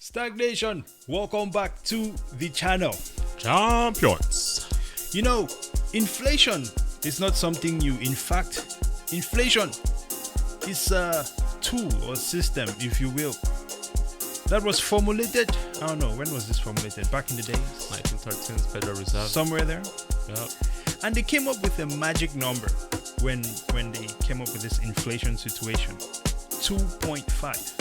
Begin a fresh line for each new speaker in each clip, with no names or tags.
Stagnation, welcome back to the channel.
Champions.
You know, inflation is not something new. In fact, inflation is a tool or system, if you will, that was formulated. I don't know, when was this formulated? Back in the days?
1913 Federal Reserve.
Somewhere there.
Yep.
And they came up with a magic number when they came up with this inflation situation. 2.5.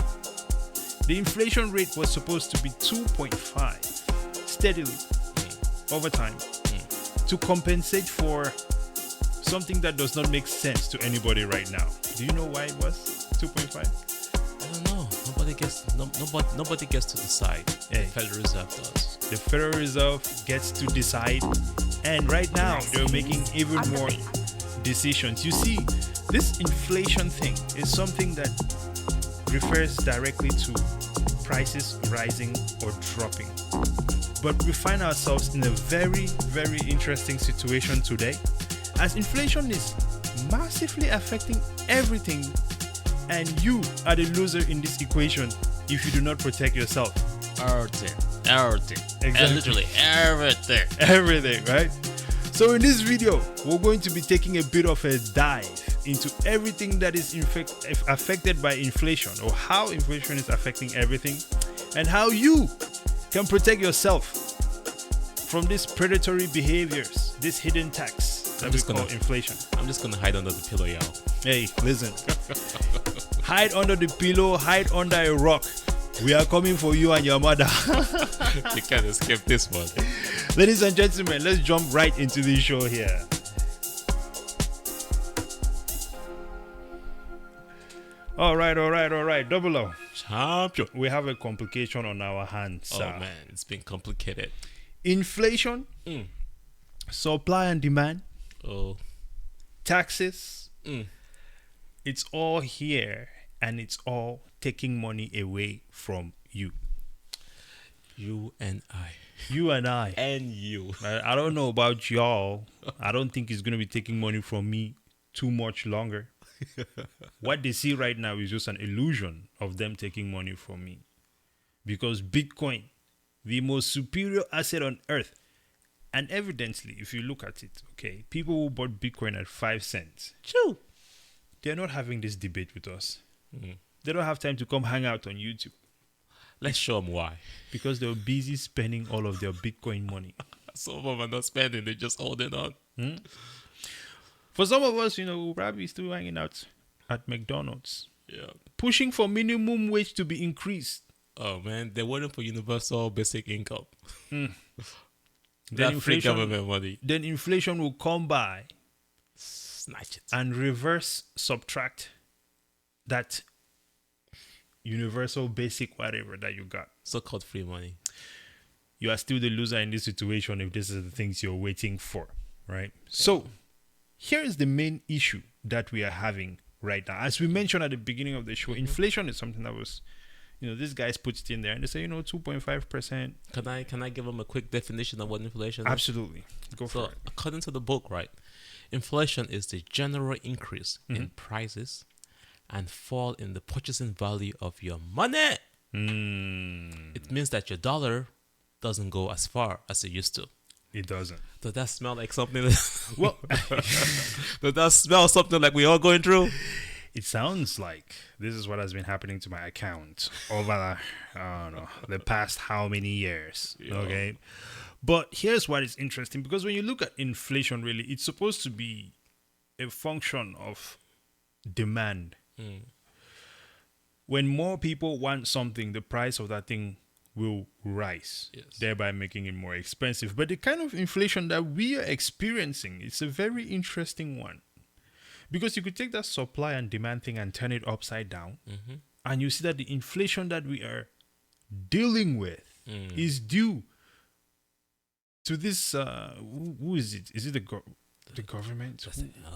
The inflation rate was supposed to be 2.5 steadily over time to compensate for something that does not make sense to anybody right now. Do you know why it was 2.5?
I don't know. Nobody gets to decide.
Hey.
The Federal Reserve does.
The Federal Reserve gets to decide, and right now they're making even more decisions. You see, this inflation thing is something that refers directly to prices rising or dropping. But we find ourselves in a very, very interesting situation today, as inflation is massively affecting everything, and you are the loser in this equation if you do not protect yourself.
Everything.
Exactly.
Literally everything.
Everything, right? So in this video, we're going to be taking a bit of a dive into everything that is affected by inflation, or how inflation is affecting everything, and how you can protect yourself from these predatory behaviors, this hidden tax that we call inflation.
I'm just gonna hide under the pillow, y'all.
Hey, listen. Hide under the pillow, hide under a rock. We are coming for you and your mother.
You can't escape this one.
Ladies and gentlemen, let's jump right into the show here. All right. Double O.
Champion.
We have a complication on our hands.
Oh man, it's been complicated.
Inflation, supply and demand,
Oh.
taxes. It's all here, and it's all taking money away from you.
You and I.
You and I.
And you.
I don't know about y'all. I don't think it's going to be taking money from me too much longer. What they see right now is just an illusion of them taking money from me. Because Bitcoin, the most superior asset on earth, and evidently, if you look at it, okay, people who bought Bitcoin at 5 cents, they're not having this debate with us. They don't have time to come hang out on YouTube.
Let's show them why.
Because they're busy spending all of their Bitcoin money.
Some of them are not spending, they're just holding on.
For some of us, we'll probably still hanging out at McDonald's.
Yeah.
Pushing for minimum wage to be increased.
Oh man, they're waiting for universal basic income.
Then
That free
inflation,
government money.
then inflation will come by
Snatch it.
and reverse subtract that universal basic whatever that you got.
So-called free money.
You are still the loser in this situation if this is the things you're waiting for, right? So here is the main issue that we are having right now. As we mentioned at the beginning of the show, inflation is something that was, these guys put it in there and they say, 2.5%.
Can I give them a quick definition of what inflation is?
Absolutely. Go for it.
According to the book, right, inflation is the general increase in prices and fall in the purchasing value of your money. It means that your dollar doesn't go as far as it used to.
It doesn't.
Does that smell like something?
Well,
Does that smell something like we all going through?
it sounds like this is what has been happening to my account over, the past how many years.
Yeah.
Okay. But here's what is interesting, because when you look at inflation, really, it's supposed to be a function of demand. When more people want something, the price of that thing will rise, thereby making it more expensive. But the kind of inflation that we are experiencing, it's a very interesting one. Because you could take that supply and demand thing and turn it upside down, and you see that the inflation that we are dealing with is due to this, who is it? Is it the government?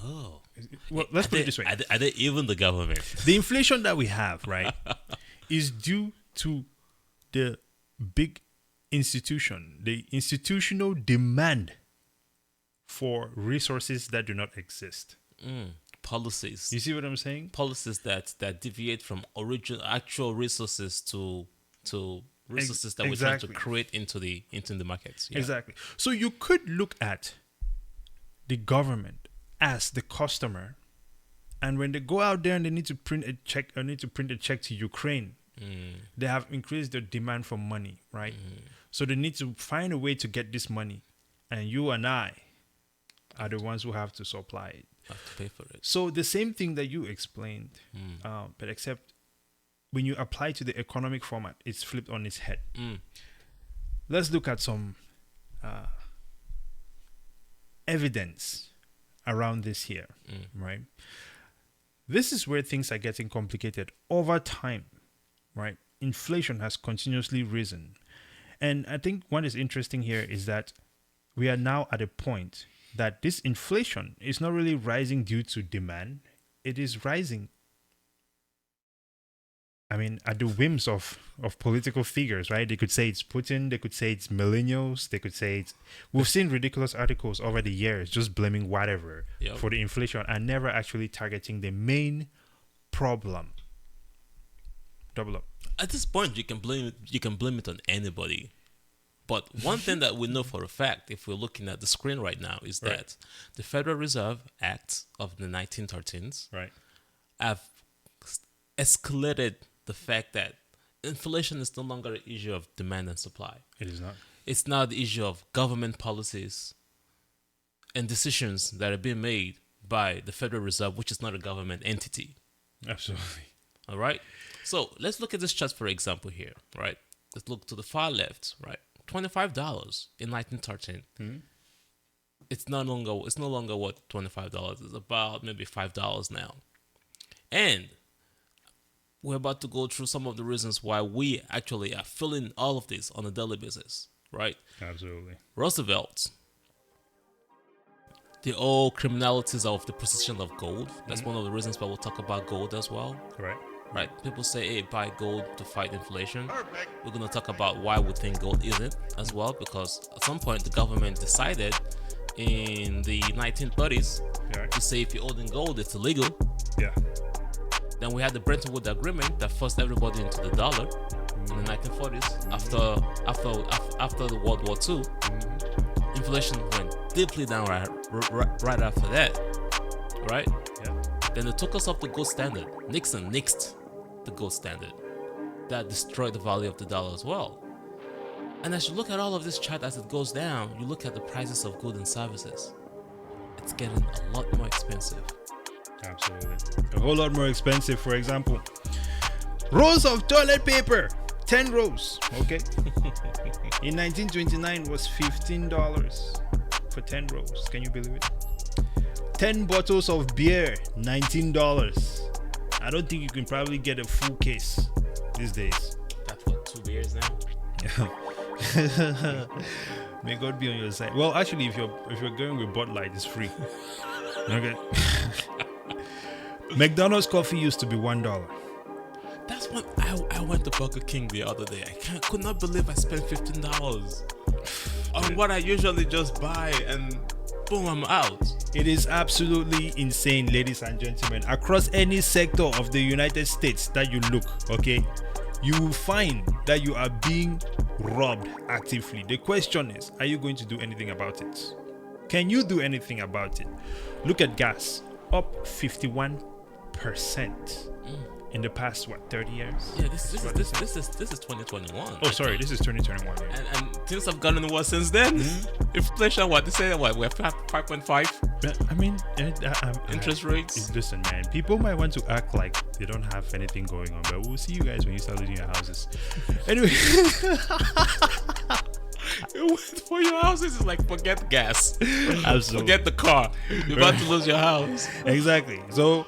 Oh.
Well, let's put it this way.
Are they even the government?
The inflation that we have, right, is due to the big institution, the institutional demand for resources that do not exist.
Policies.
You see what I'm saying?
Policies that deviate from actual resources to resources that we're trying to create into the markets. Yeah.
Exactly. So you could look at the government as the customer, and when they go out there and they need to print a check to Ukraine, they have increased their demand for money, right? So they need to find a way to get this money, and you and I are the ones who have to supply it.
Have to pay for it.
So the same thing that you explained, but except when you apply to the economic format, it's flipped on its head. Let's look at some evidence around this here, right? This is where things are getting complicated over time, right? Inflation has continuously risen. And I think what is interesting here is that we are now at a point that this inflation is not really rising due to demand. It is rising, at the whims of political figures, right? They could say it's Putin. They could say it's millennials. They could say it's... We've seen ridiculous articles over the years just blaming whatever for the inflation and never actually targeting the main problem. Double up.
At this point, you can blame it on anybody. But one thing that we know for a fact, if we're looking at the screen right now, is that the Federal Reserve Act of the 1913s have escalated the fact that inflation is no longer an issue of demand and supply.
It is not.
It's now the issue of government policies and decisions that are being made by the Federal Reserve, which is not a government entity.
Absolutely.
All right? So let's look at this chart, for example, here, right? Let's look to the far left, right? $25 in 1913. It's no longer what $25 is. About maybe $5 now. And we're about to go through some of the reasons why we actually are feeling all of this on a daily basis, right?
Absolutely.
Roosevelt, the old criminalities of the position of gold. That's one of the reasons why we'll talk about gold as well. Right. People say, hey, buy gold to fight inflation. Perfect. We're going to talk about why we think gold isn't as well, because at some point the government decided in the 1930s to say if you're holding gold, it's illegal. Yeah. Then we had the Bretton Woods Agreement that forced everybody into the dollar in the 1940s. After the World War II, inflation went deeply down right after that. Right? Yeah. Then they took us off the gold standard. Nixon nixed the gold standard. That destroyed the value of the dollar as well. And as you look at all of this chart as it goes down, you look at the prices of goods and services. It's getting a lot more expensive.
Absolutely. A whole lot more expensive. For example, rolls of toilet paper, 10 rolls, okay? In 1929 was $15 for 10 rolls. Can you believe it? 10 bottles of beer, $19. I don't think you can probably get a full case these days.
That's what, 2 beers now?
May God be on your side. Well, actually, if you're going with Bud Light, it's free. Okay. McDonald's coffee used to be $1.
That's when I went to Burger King the other day. I could not believe I spent $15 on what I usually just buy, and boom, I'm out.
It is absolutely insane, ladies and gentlemen. Across any sector of the United States that you look, okay, you will find that you are being robbed actively. The question is, are you going to do anything about it? Can you do anything about it? Look at gas, up 51% in the past 30 years?
Yeah, this is 2021.
Oh, sorry, this is 2021. Yeah.
And things have gotten worse since then. Inflation, what they say, we're 5.5.
I mean,
interest rates.
Listen, man, people might want to act like they don't have anything going on, but we'll see you guys when you start losing your houses. Anyway.
For your houses, it's like forget gas.
Absolutely.
Forget the car. You're about to lose your house.
Exactly. So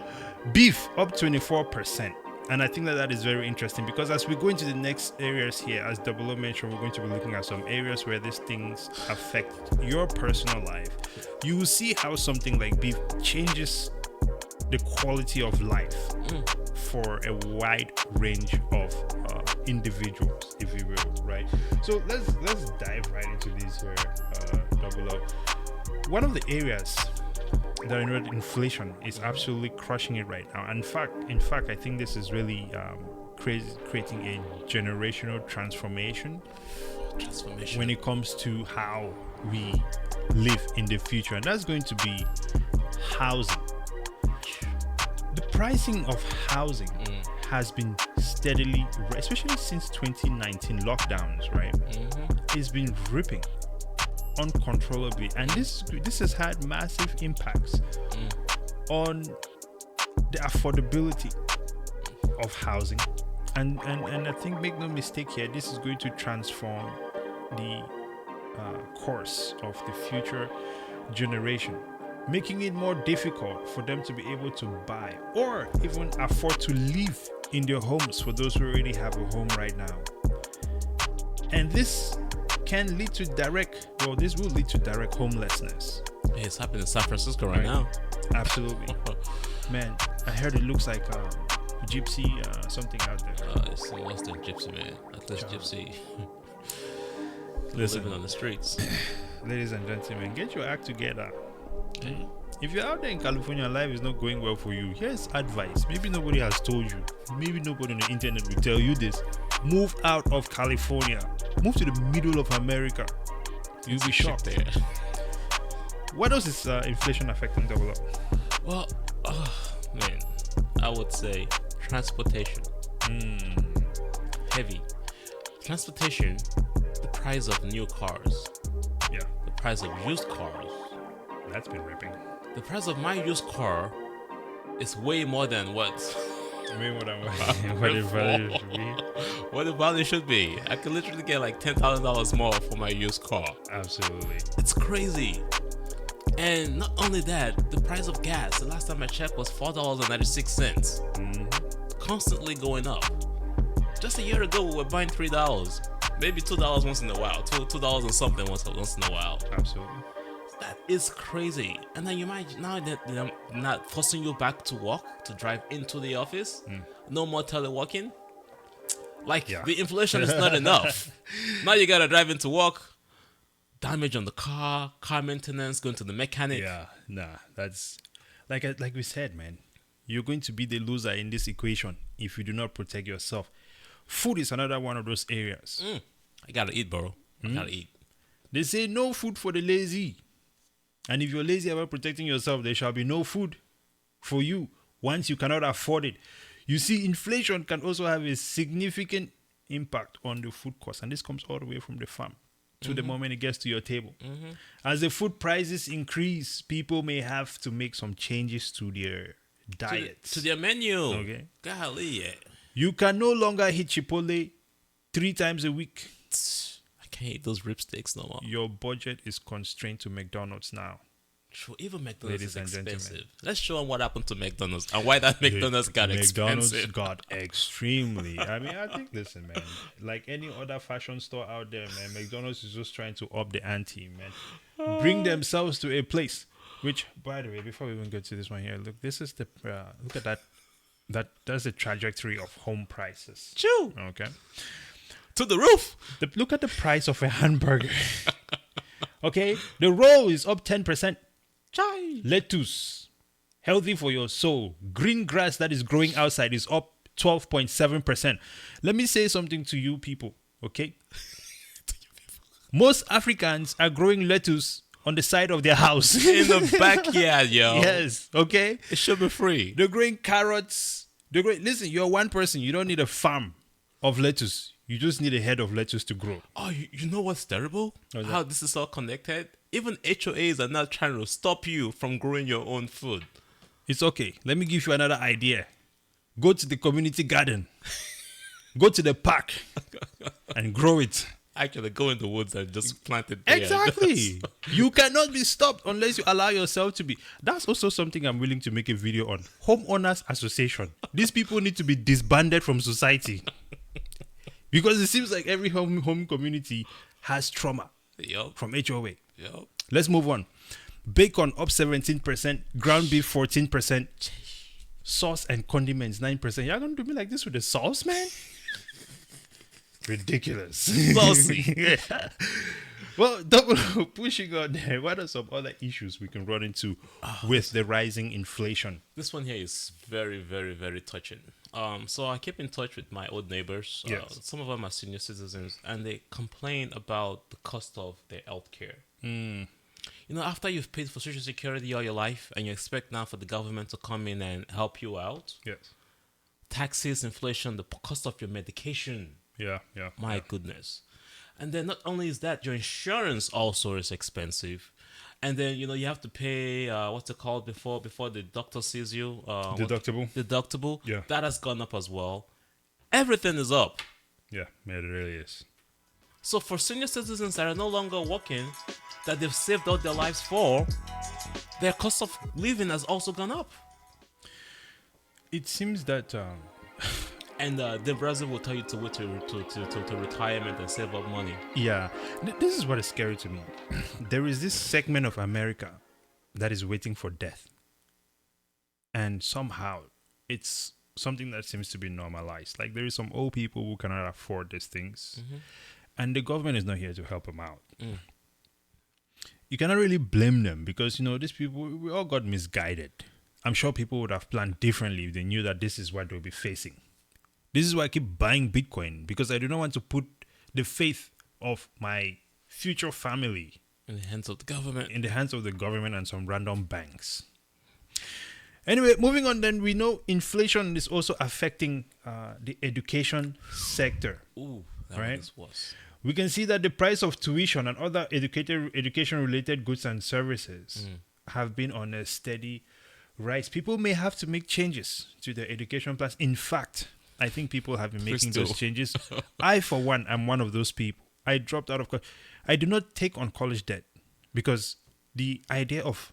beef up 24%. And I think that is very interesting, because as we go into the next areas here, as Double O mentioned, we're going to be looking at some areas where these things affect your personal life. You will see how something like beef changes the quality of life for a wide range of individuals, if you will, right? So let's dive right into these here, Double O. One of the areas that inflation is absolutely crushing it right now. In fact, I think this is really creating a generational transformation when it comes to how we live in the future, and that's going to be housing. The pricing of housing has been steadily, especially since 2019 lockdowns, right? It's been ripping uncontrollably, and this has had massive impacts on the affordability of housing, and I think, make no mistake here, this is going to transform the course of the future generation, making it more difficult for them to be able to buy or even afford to live in their homes for those who already have a home right now. And this can lead to this will lead to direct homelessness.
Hey, it's happening in San Francisco right now.
Absolutely. Man, I heard it looks like gypsy something out there.
It's worse than gypsy, man. At least gypsy
Listen,
living on the streets.
ladies and gentlemen, get your act together. If you're out there in California, life is not going well for you, here's advice. Maybe nobody has told you. Maybe nobody on the internet will tell you this. Move out of California. Move to the middle of America. You'll be shocked there. What else is inflation affecting double up?
Well, man, I would say transportation. Heavy. Transportation, the price of new cars.
Yeah.
The price of used cars.
That's been ripping.
The price of my used car is way more than what
What the value should be.
what the value should be. I could literally get like $10,000 more for my used car.
Absolutely.
It's crazy. And not only that, the price of gas, the last time I checked, was $4.96. Constantly going up. Just a year ago, we were buying $3. Maybe $2 once in a while. $2 and something once in a while.
Absolutely.
That is crazy. And then you might, now that they're not forcing you back to work, to drive into the office, no more teleworking. The inflation is not enough. Now you gotta drive into work, damage on the car maintenance, going to the mechanic.
Yeah, nah, that's like we said, man. You're going to be the loser in this equation if you do not protect yourself. Food is another one of those areas.
I gotta eat, bro. I gotta eat.
They say no food for the lazy. And if you're lazy about protecting yourself, there shall be no food for you once you cannot afford it. You see, inflation can also have a significant impact on the food cost. And this comes all the way from the farm to the moment it gets to your table. As the food prices increase, people may have to make some changes to their diets.
To their menu.
Okay.
Golly, yeah.
You can no longer hit Chipotle 3 times a week.
I can't eat those ribsticks no more.
Your budget is constrained to McDonald's now.
True, even McDonald's
Ladies
is
and
expensive.
gentlemen.
Let's show them what happened to McDonald's and why that McDonald's got
McDonald's
expensive.
got extremely. I mean, I think, listen, man, like any other fashion store out there, man, McDonald's is just trying to up the ante, man. Bring themselves to a place. Which, by the way, before we even get to this one here, look, this is the look at that. That's the trajectory of home prices.
Chew.
Okay.
To the roof.
Look at the price of a hamburger. Okay, the roll is up 10%.
Chai.
Lettuce, healthy for your soul. Green grass that is growing outside is up 12.7%. Let me say something to you people, okay? Most Africans are growing lettuce on the side of their house.
In the backyard, yo.
Yes, okay?
It should be free.
They're growing carrots. Listen, you're one person. You don't need a farm of lettuce. You just need a head of lettuce to grow.
Oh, you know what's terrible?
What's
How this is all connected? Even HOAs are now trying to stop you from growing your own food.
It's okay. Let me give you another idea. Go to the community garden. Go to the park and grow it.
Actually, go in the woods and just plant it there.
Exactly. You cannot be stopped unless you allow yourself to be. That's also something I'm willing to make a video on. Homeowners Association. These people need to be disbanded from society. Because it seems like every home community has trauma from HOA. Let's move on. Bacon up 17%, ground beef 14%, sauce and condiments 9%. You're going to do me like this with the sauce, man? ridiculous.
Saucy.
Yeah. Well, double pushing on there. What are some other issues we can run into with the rising inflation?
This one here is very, very, very touching. So I keep in touch with my old neighbors.
Yes.
Some of them are senior citizens, and they complain about the cost of their health care. You know, after you've paid for Social Security all your life, and you expect now for the government to come in and help you out,
Yes.
taxes, inflation, the cost of your medication.
Yeah.
My goodness. And then not only is that, your insurance also is expensive. And then, you know, you have to pay, what's it called before the doctor sees you?
Deductible.
Deductible.
Yeah.
That has gone up as well. Everything is up.
Yeah, it really is.
So for senior citizens that are no longer working, that they've saved all their lives for, their cost of living has also gone up.
It seems that
And the Brazil will tell you to wait to retirement and save up money.
yeah, this is what is scary to me. There is this segment of America that is waiting for death, and somehow it's something that seems to be normalized. Like there is some old people who cannot afford these things, and the government is not here to help them out. You cannot really blame them because, you know, these people, we all got misguided. I'm sure people would have planned differently if they knew that this is what they'll be facing. This is why I keep buying Bitcoin, because I do not want to put the faith of my future family
In the hands of the government.
in the hands of the government and some random banks. Anyway, moving on then, we know inflation is also affecting the education sector.
Ooh, that
Right.
one is worse.
We can see that the price of tuition and other education-related goods and services have been on a steady rise. People may have to make changes to their education plans. In fact, I think people have been making those changes. I, for one, am one of those people. I dropped out of college. I do not take on college debt because the idea of,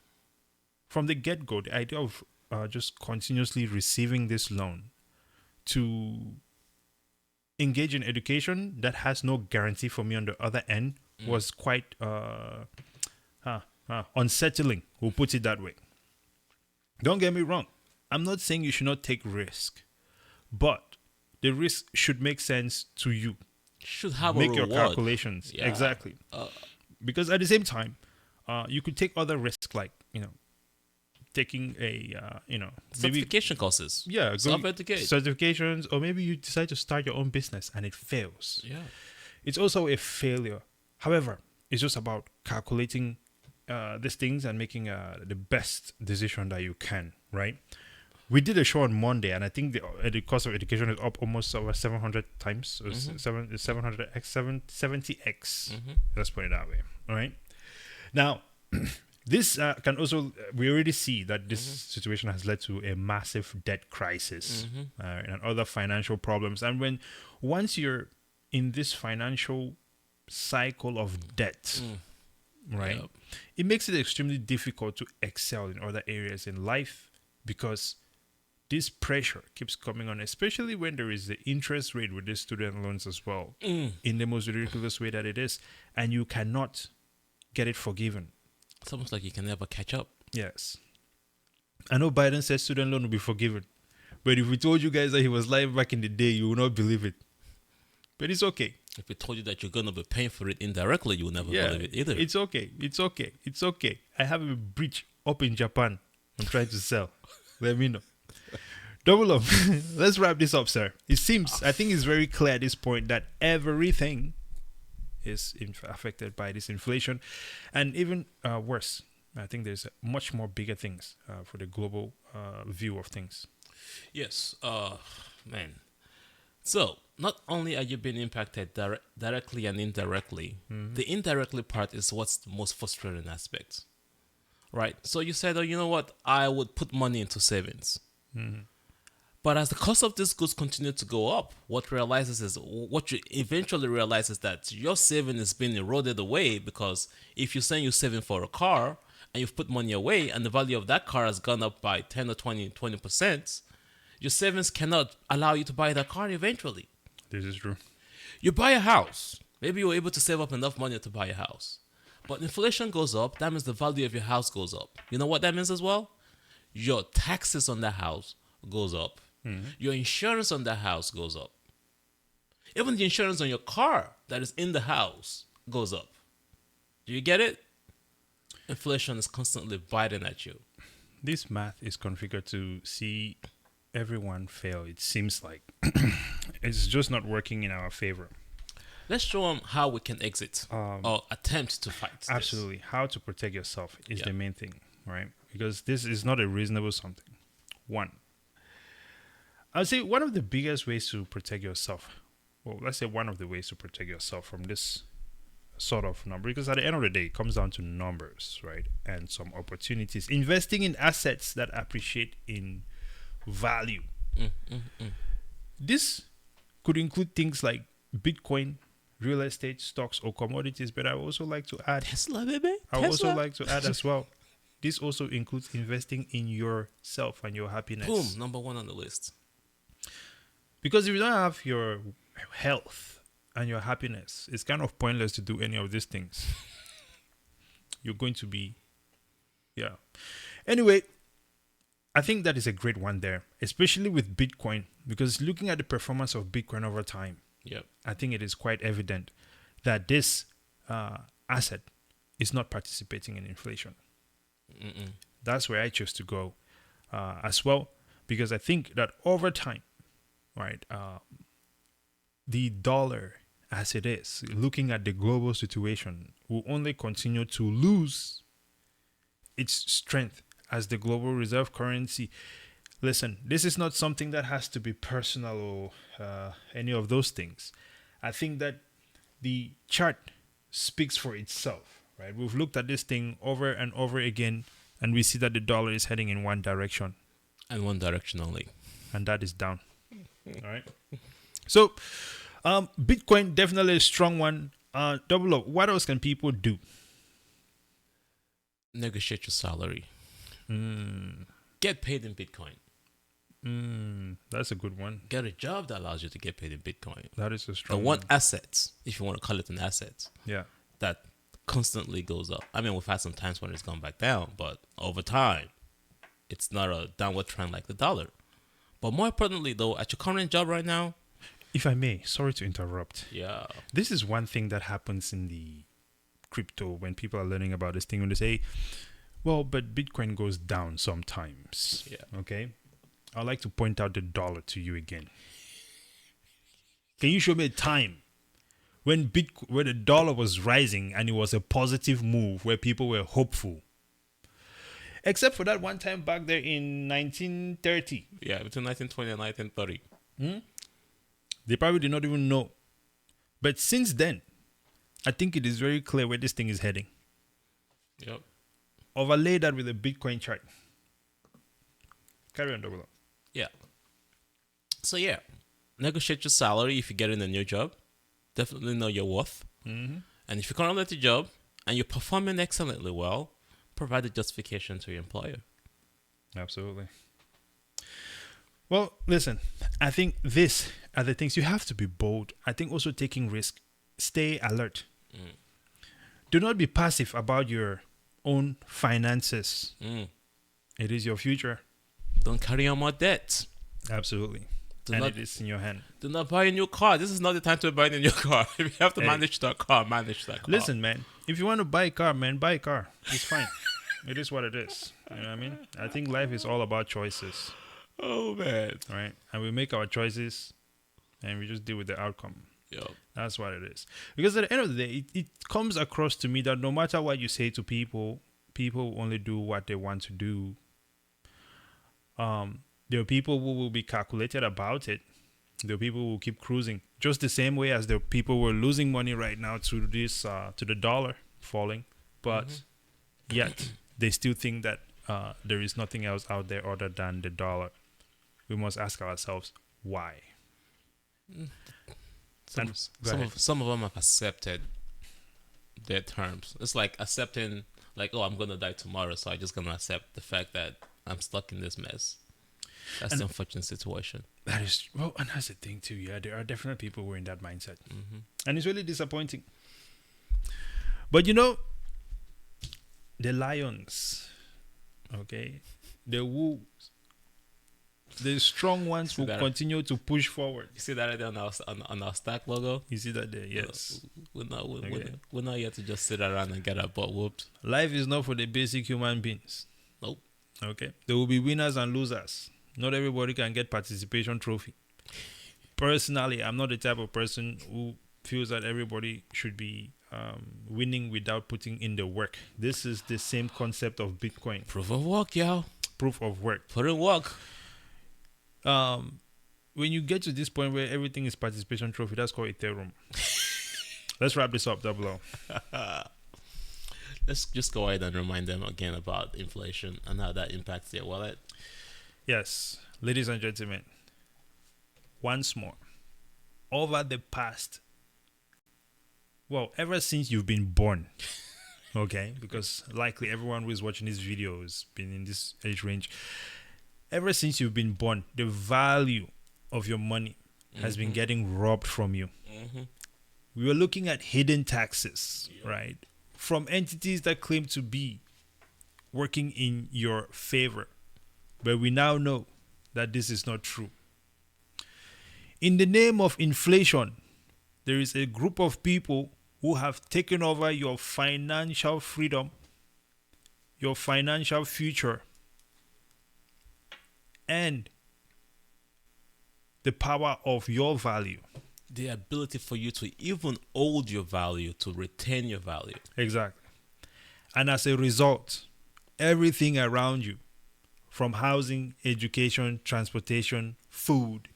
from the get-go, the idea of just continuously receiving this loan to engage in education that has no guarantee for me on the other end was quite unsettling. We'll put it that way. Don't get me wrong. I'm not saying you should not take risk, but the risk should make sense to you.
Should have
Make
a
your
reward.
calculations.
Yeah.
Exactly. Because at the same time, you could take other risks, like, you know, taking a, maybe,
Certification courses.
yeah,
Self-educate.
certifications, or maybe you decide to start your own business and it fails.
Yeah.
It's also a failure. However, it's just about calculating these things and making the best decision that you can, right? We did a show on Monday, and I think the cost of education is up almost over 700 times, or 700x, 70x. Let's put it that way. All right. Now, this can also, we already see that this situation has led to a massive debt crisis and other financial problems. And once you're in this financial cycle of debt, right,
Yep.
it makes it extremely difficult to excel in other areas in life because this pressure keeps coming on, especially when there is the interest rate with the student loans as well, in the most ridiculous way that it is, and you cannot get it forgiven.
It's almost like you can never catch up.
Yes. I know Biden said student loan will be forgiven, but if we told you guys that he was lying back in the day, you will not believe it. But it's okay.
If we told you that you're going to be paying for it indirectly, you will never believe it either.
It's okay. It's okay. It's okay. I have a bridge up in Japan I'm trying to sell. Let me know. Double up. Let's wrap this up, sir. It seems, I think it's very clear at this point that everything is affected by this inflation. And even worse, I think there's much more bigger things for the global view of things.
Yes. Man. So, not only are you being impacted directly and indirectly, the indirectly part is what's the most frustrating aspect. Right? So you said, oh, you know what? I would put money into savings. But as the cost of these goods continue to go up, what you eventually realize is that your saving is being eroded away, because if you're saying you're saving for a car and you've put money away and the value of that car has gone up by 10 or 20%, your savings cannot allow you to buy that car eventually.
This is true.
You buy a house. Maybe you're able to save up enough money to buy a house. But inflation goes up. That means the value of your house goes up. You know what that means as well? Your taxes on that house goes up. Your insurance on that house goes up. Even the insurance on your car that is in the house goes up. Do you get it? Inflation is constantly biting at you.
This math is configured to see everyone fail. It seems like it's just not working in our favor.
Let's show them how we can exit or attempt to fight this.
Absolutely. How to protect yourself is
Yeah.
the main thing, right? Because this is not a reasonable something. One, I would say one of the biggest ways to protect yourself, well, let's say one of the ways to protect yourself from this sort of number, because at the end of the day, it comes down to numbers, right? And some opportunities. Investing in assets that appreciate in value. This could include things like Bitcoin, real estate, stocks, or commodities, but I would also like to add
Tesla, baby.
I would also
Tesla.
like to add as well, this also includes investing in yourself and your happiness.
Boom, number one on the list.
Because if you don't have your health and your happiness, it's kind of pointless to do any of these things. You're going to be, yeah. Anyway, I think that is a great one there, especially with Bitcoin, because looking at the performance of Bitcoin over time,
Yep.
I think it is quite evident that this asset is not participating in inflation. That's where I chose to go as well, because I think that over time, right, the dollar as it is, looking at the global situation, will only continue to lose its strength as the global reserve currency. Listen, this is not something that has to be personal or any of those things. I think that the chart speaks for itself, right? We've looked at this thing over and over again, and we see that the dollar is heading in one direction,
And one direction only.
and that is down. All right. So, Bitcoin definitely a strong one. Double up. What else can people do?
Negotiate your salary. Get paid in Bitcoin.
That's a good one.
Get a job that allows you to get paid in Bitcoin.
That is a strong
And
one.
one asset, if you want to call it an asset,
Yeah.
that constantly goes up. I mean, we've had some times when it's gone back down, but over time, it's not a downward trend like the dollar. But more importantly, though, at your current job right now,
If I may, sorry to interrupt.
yeah,
This is one thing that happens in the crypto when people are learning about this thing, when they say, well, but Bitcoin goes down sometimes.
Yeah.
Okay. I'd like to point out the dollar to you again. Can you show me a time when where the dollar was rising and it was a positive move where people were hopeful? Except for that one time back there in 1930.
yeah, between 1920 and 1930.
They probably did not even know. But since then, I think it is very clear where this thing is heading.
Yep.
Overlay that with a Bitcoin chart. Carry on, double up.
Yeah. So yeah, negotiate your salary if you're getting a new job. Definitely know your worth. And if you're currently at the job and you're performing excellently well, provide a justification to your employer.
Absolutely. Well, listen, I think these are the things you have to be bold. I think also taking risk. Stay alert. Do not be passive about your own finances. It is your future.
Don't carry on more debt.
Absolutely.
Do
and
not-
it is in your hand.
Do not buy a new car. This is not the time to buy a new car. If you have to manage that car, manage that car.
Listen, man, if you want to buy a car, man, buy a car. It's fine. It is what it is. You know what I mean? I think life is all about choices.
Oh, man.
All right. And we make our choices and we just deal with the outcome.
Yep.
That's what it is. Because at the end of the day, it comes across to me that no matter what you say to people, people only do what they want to do. There are people who will be calculated about it. There are people who will keep cruising. Just the same way as the people who are losing money right now to this to the dollar falling. But yet they still think that there is nothing else out there other than the dollar. We must ask ourselves why. Go ahead.
Some of them have accepted their terms. It's like accepting, like, oh, I'm gonna die tomorrow, so I'm just gonna accept the fact that I'm stuck in this mess. That's the unfortunate situation.
That is, well, and that's the thing too. Yeah, there are definitely people who are in that mindset, and it's really disappointing. But you know, the lions, okay, the wolves The strong ones
See
will
that?
continue to push forward.
You see that right there on our STAKK logo?
You see that there? Yes.
We're not here to just sit around and get our butt whooped.
Life is not for the basic human beings.
Nope.
Okay. There will be winners and losers. Not everybody can get participation trophy. Personally, I'm not the type of person who feels that everybody should be winning without putting in the work. This is the same concept of Bitcoin.
Proof of work, yo.
Proof of work.
Put in work.
When you get to this point where everything is participation trophy, that's called Ethereum. Let's wrap this up, Double O.
Let's just go ahead and remind them again about inflation and how that impacts their wallet.
Yes, ladies and gentlemen, once more, over the past, ever since you've been born, okay, because likely everyone who is watching this video has been in this age range. Ever since you've been born, the value of your money has been getting robbed from you. We were looking at hidden taxes, right, from entities that claim to be working in your favor. But we now know that this is not true. In the name of inflation, there is a group of people who have taken over your financial freedom, your financial future, and the power of your value.
The ability for you to even hold your value, to retain your value.
Exactly. And as a result, everything around you, from housing, education, transportation, food,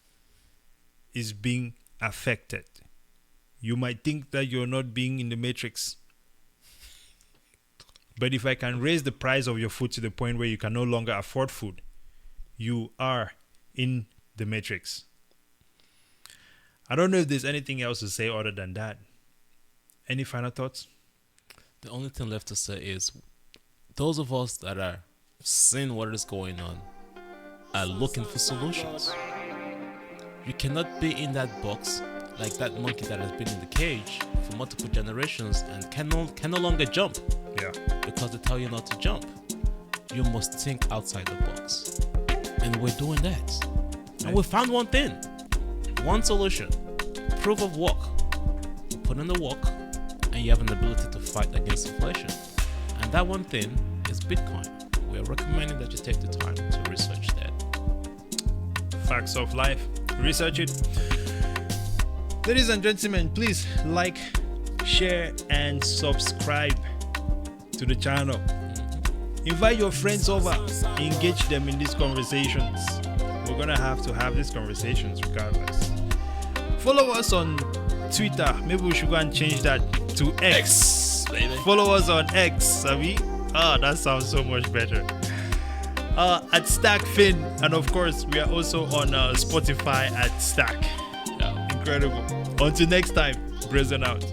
is being affected. You might think that you're not being in the matrix. But if I can raise the price of your food to the point where you can no longer afford food, you are in the matrix. I don't know if there's anything else to say other than that. Any final thoughts?
The only thing left to say is those of us that are seeing what is going on are looking for solutions. You cannot be in that box like that monkey that has been in the cage for multiple generations and can no longer jump.
Yeah.
Because they tell you not to jump. You must think outside the box. And we're doing that. And we found one thing. One solution. Proof of work. You put in the work and you have an ability to fight against inflation. And that one thing is Bitcoin. We are recommending that you take the time to research that.
Facts of life. Research it. Ladies and gentlemen, please like, share, and subscribe to the channel. Invite your friends over. Engage them in these conversations. We're going to have these conversations regardless. Follow us on Twitter. Maybe we should go and change that to X.
Baby.
Follow us on X, Sabi. That sounds so much better. At STAKK, and of course, we are also on Spotify at STAKK.
Yeah.
Incredible. Until next time, Brazen out.